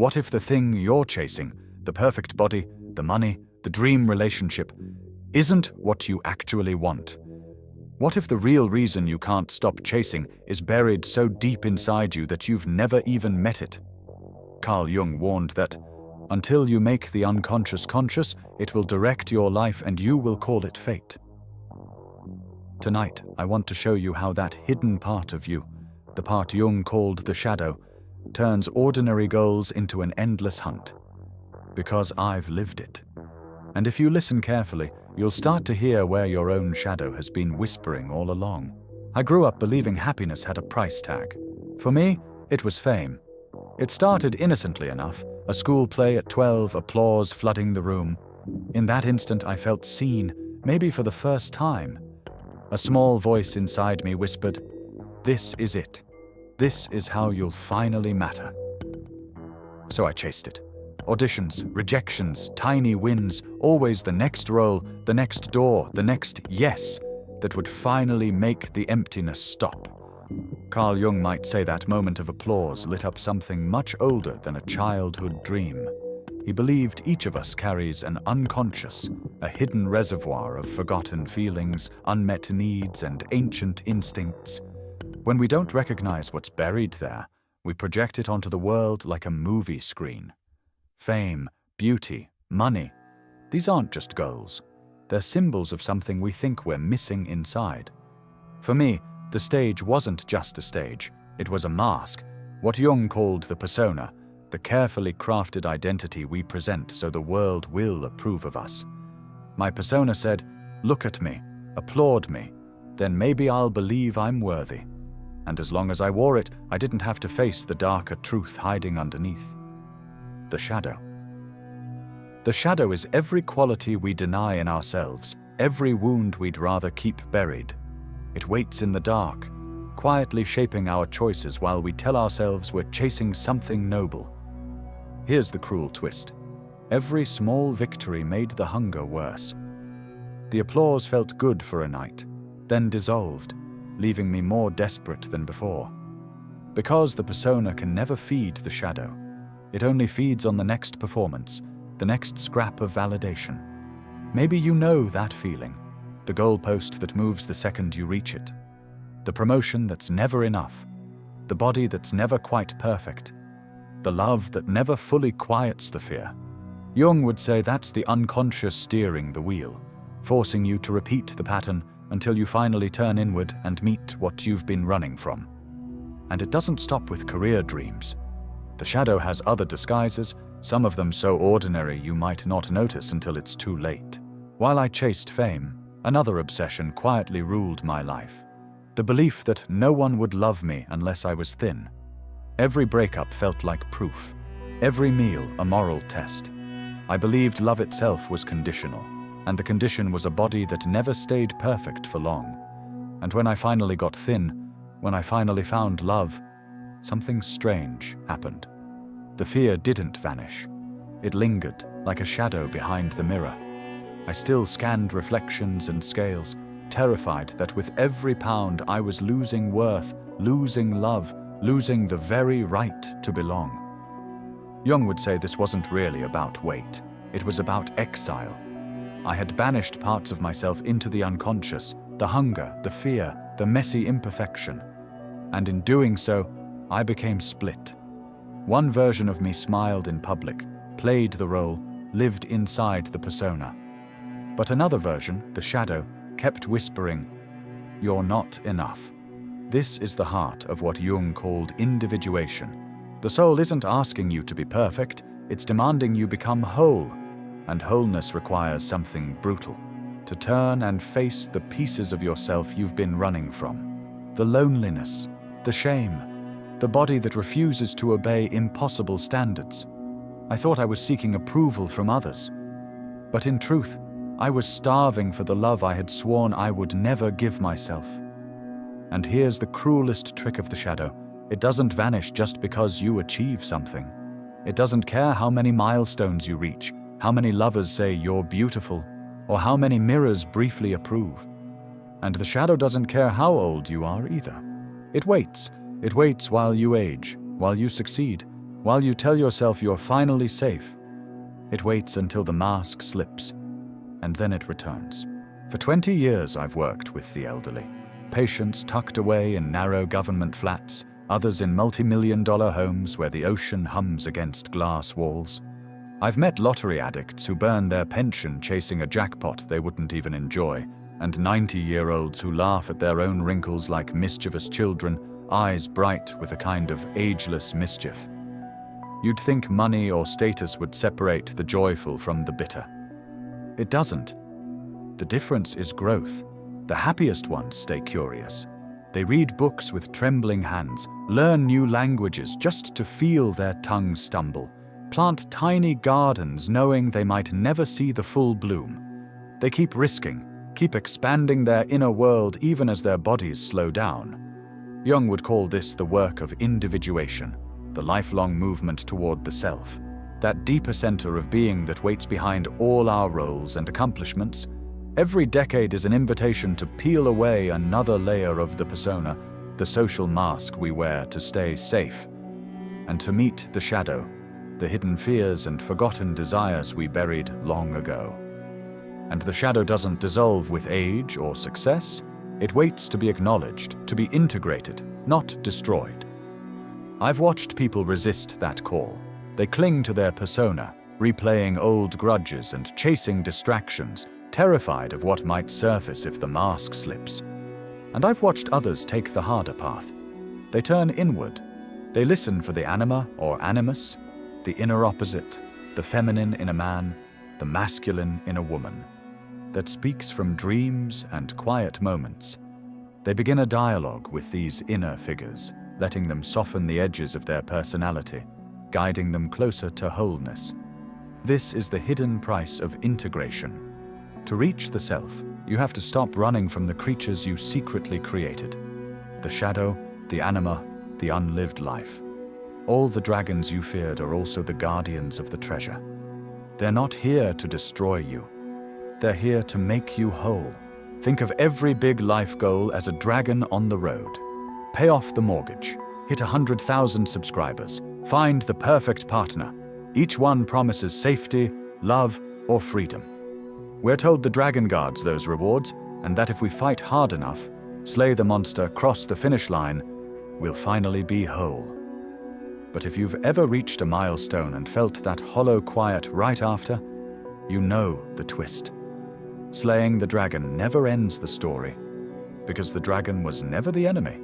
What if the thing you're chasing, the perfect body, the money, the dream relationship, isn't what you actually want? What if the real reason you can't stop chasing is buried so deep inside you that you've never even met it? Carl Jung warned that, until you make the unconscious conscious, it will direct your life and you will call it fate. Tonight, I want to show you how that hidden part of you, the part Jung called the shadow, turns ordinary goals into an endless hunt. Because I've lived it. And if you listen carefully, you'll start to hear where your own shadow has been whispering all along. I grew up believing happiness had a price tag. For me, it was fame. It started innocently enough, a school play at 12, applause flooding the room. In that instant, I felt seen, maybe for the first time. A small voice inside me whispered, "This is it. This is how you'll finally matter." So I chased it. Auditions, rejections, tiny wins, always the next role, the next door, the next yes that would finally make the emptiness stop. Carl Jung might say that moment of applause lit up something much older than a childhood dream. He believed each of us carries an unconscious, a hidden reservoir of forgotten feelings, unmet needs, and ancient instincts. When we don't recognize what's buried there, we project it onto the world like a movie screen. Fame, beauty, money, these aren't just goals. They're symbols of something we think we're missing inside. For me, the stage wasn't just a stage, it was a mask, what Jung called the persona, the carefully crafted identity we present so the world will approve of us. My persona said, "Look at me, applaud me, then maybe I'll believe I'm worthy." And as long as I wore it, I didn't have to face the darker truth hiding underneath. The shadow. The shadow is every quality we deny in ourselves, every wound we'd rather keep buried. It waits in the dark, quietly shaping our choices while we tell ourselves we're chasing something noble. Here's the cruel twist. Every small victory made the hunger worse. The applause felt good for a night, then dissolved, leaving me more desperate than before. Because the persona can never feed the shadow. It only feeds on the next performance, the next scrap of validation. Maybe you know that feeling, the goalpost that moves the second you reach it, the promotion that's never enough, the body that's never quite perfect, the love that never fully quiets the fear. Jung would say that's the unconscious steering the wheel, forcing you to repeat the pattern until you finally turn inward and meet what you've been running from. And it doesn't stop with career dreams. The shadow has other disguises, some of them so ordinary you might not notice until it's too late. While I chased fame, another obsession quietly ruled my life. The belief that no one would love me unless I was thin. Every breakup felt like proof. Every meal a moral test. I believed love itself was conditional, and the condition was a body that never stayed perfect for long. And when I finally got thin, when I finally found love, something strange happened. The fear didn't vanish. It lingered like a shadow behind the mirror. I still scanned reflections and scales, terrified that with every pound I was losing worth, losing love, losing the very right to belong. Jung would say this wasn't really about weight. It was about exile. I had banished parts of myself into the unconscious, the hunger, the fear, the messy imperfection. And in doing so, I became split. One version of me smiled in public, played the role, lived inside the persona. But another version, the shadow, kept whispering, "You're not enough." This is the heart of what Jung called individuation. The soul isn't asking you to be perfect, it's demanding you become whole. And wholeness requires something brutal. To turn and face the pieces of yourself you've been running from. The loneliness, the shame, the body that refuses to obey impossible standards. I thought I was seeking approval from others. But in truth, I was starving for the love I had sworn I would never give myself. And here's the cruelest trick of the shadow. It doesn't vanish just because you achieve something. It doesn't care how many milestones you reach, how many lovers say you're beautiful, or how many mirrors briefly approve. And the shadow doesn't care how old you are either. It waits while you age, while you succeed, While you tell yourself you're finally safe, it waits until the mask slips, and then it returns. For 20 years I've worked with the elderly. Patients tucked away in narrow government flats, others in multi-million-dollar homes where the ocean hums against glass walls. I've met lottery addicts who burn their pension chasing a jackpot they wouldn't even enjoy, and 90-year-olds who laugh at their own wrinkles like mischievous children, eyes bright with a kind of ageless mischief. You'd think money or status would separate the joyful from the bitter. It doesn't. The difference is growth. The happiest ones stay curious. They read books with trembling hands, learn new languages just to feel their tongues stumble, plant tiny gardens knowing they might never see the full bloom. They keep risking, keep expanding their inner world even as their bodies slow down. Jung would call this the work of individuation, the lifelong movement toward the self, that deeper center of being that waits behind all our roles and accomplishments. Every decade is an invitation to peel away another layer of the persona, the social mask we wear to stay safe, and to meet the shadow, the hidden fears and forgotten desires we buried long ago. And the shadow doesn't dissolve with age or success. It waits to be acknowledged, to be integrated, not destroyed. I've watched people resist that call. They cling to their persona, replaying old grudges and chasing distractions, terrified of what might surface if the mask slips. And I've watched others take the harder path. They turn inward. They listen for the anima or animus, the inner opposite, the feminine in a man, the masculine in a woman, that speaks from dreams and quiet moments. They begin a dialogue with these inner figures, letting them soften the edges of their personality, guiding them closer to wholeness. This is the hidden price of integration. To reach the self, you have to stop running from the creatures you secretly created. The shadow, the anima, the unlived life. All the dragons you feared are also the guardians of the treasure. They're not here to destroy you. They're here to make you whole. Think of every big life goal as a dragon on the road. Pay off the mortgage, hit 100,000 subscribers, find the perfect partner. Each one promises safety, love, or freedom. We're told the dragon guards those rewards, and that if we fight hard enough, slay the monster, cross the finish line, we'll finally be whole. But if you've ever reached a milestone and felt that hollow quiet right after, you know the twist. Slaying the dragon never ends the story, because the dragon was never the enemy.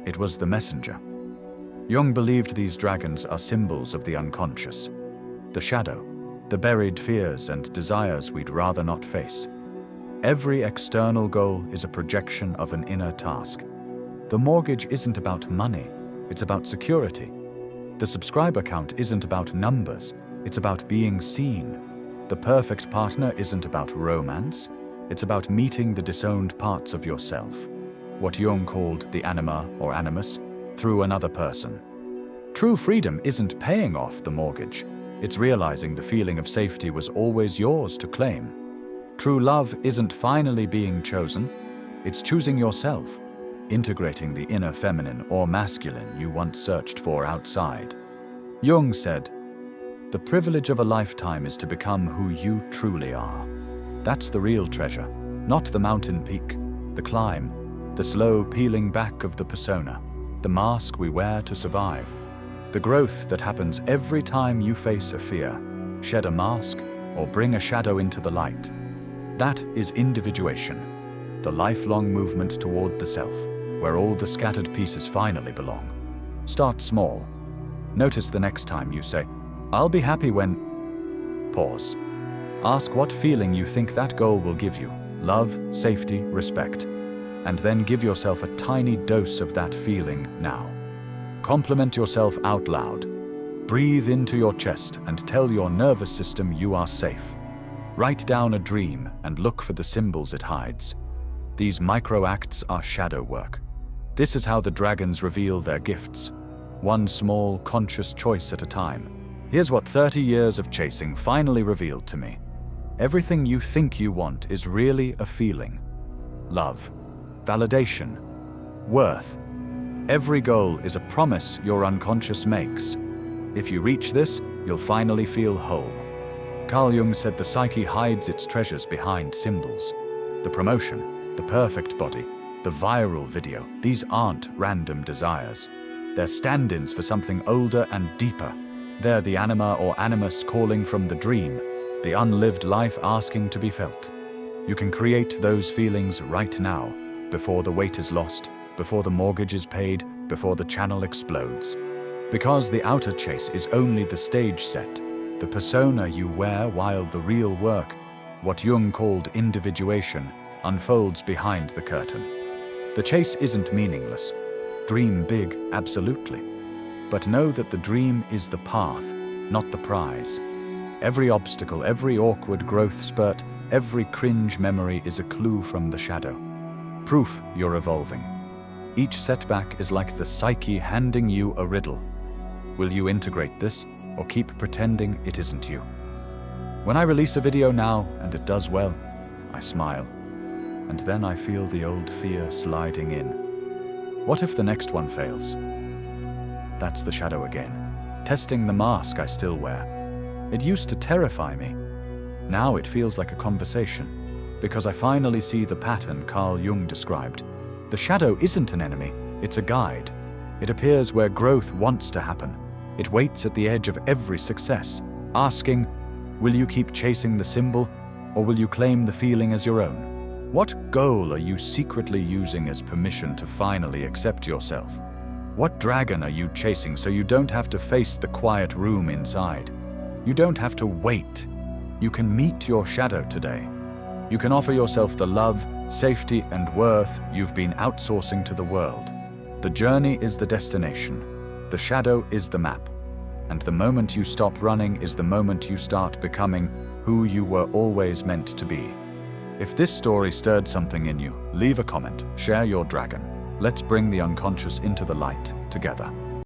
It was the messenger. Jung believed these dragons are symbols of the unconscious, the shadow, the buried fears and desires we'd rather not face. Every external goal is a projection of an inner task. The mortgage isn't about money, it's about security. The subscriber count isn't about numbers, it's about being seen. The perfect partner isn't about romance, it's about meeting the disowned parts of yourself, what Jung called the anima or animus, through another person. True freedom isn't paying off the mortgage, it's realizing the feeling of safety was always yours to claim. True love isn't finally being chosen, it's choosing yourself, integrating the inner feminine or masculine you once searched for outside. Jung said, "The privilege of a lifetime is to become who you truly are." That's the real treasure, not the mountain peak, the climb, the slow peeling back of the persona, the mask we wear to survive. The growth that happens every time you face a fear, shed a mask, or bring a shadow into the light. That is individuation, the lifelong movement toward the self, where all the scattered pieces finally belong. Start small. Notice the next time you say, "I'll be happy when..." Pause. Ask what feeling you think that goal will give you, love, safety, respect, and then give yourself a tiny dose of that feeling now. Compliment yourself out loud. Breathe into your chest and tell your nervous system you are safe. Write down a dream and look for the symbols it hides. These micro-acts are shadow work. This is how the dragons reveal their gifts. One small, conscious choice at a time. Here's what 30 years of chasing finally revealed to me. Everything you think you want is really a feeling. Love, validation, worth. Every goal is a promise your unconscious makes. If you reach this, you'll finally feel whole. Carl Jung said the psyche hides its treasures behind symbols. The promotion, the perfect body, the viral video, these aren't random desires. They're stand-ins for something older and deeper. They're the anima or animus calling from the dream, the unlived life asking to be felt. You can create those feelings right now, before the weight is lost, before the mortgage is paid, before the channel explodes. Because the outer chase is only the stage set, the persona you wear while the real work, what Jung called individuation, unfolds behind the curtain. The chase isn't meaningless. Dream big, absolutely. But know that the dream is the path, not the prize. Every obstacle, every awkward growth spurt, every cringe memory is a clue from the shadow. Proof you're evolving. Each setback is like the psyche handing you a riddle. Will you integrate this, or keep pretending it isn't you? When I release a video now, and it does well, I smile. And then I feel the old fear sliding in. What if the next one fails? That's the shadow again, testing the mask I still wear. It used to terrify me. Now it feels like a conversation, because I finally see the pattern Carl Jung described. The shadow isn't an enemy, it's a guide. It appears where growth wants to happen. It waits at the edge of every success, asking, will you keep chasing the symbol, or will you claim the feeling as your own? What goal are you secretly using as permission to finally accept yourself? What dragon are you chasing so you don't have to face the quiet room inside? You don't have to wait. You can meet your shadow today. You can offer yourself the love, safety, and worth you've been outsourcing to the world. The journey is the destination. The shadow is the map. And the moment you stop running is the moment you start becoming who you were always meant to be. If this story stirred something in you, leave a comment, share your dragon. Let's bring the unconscious into the light together.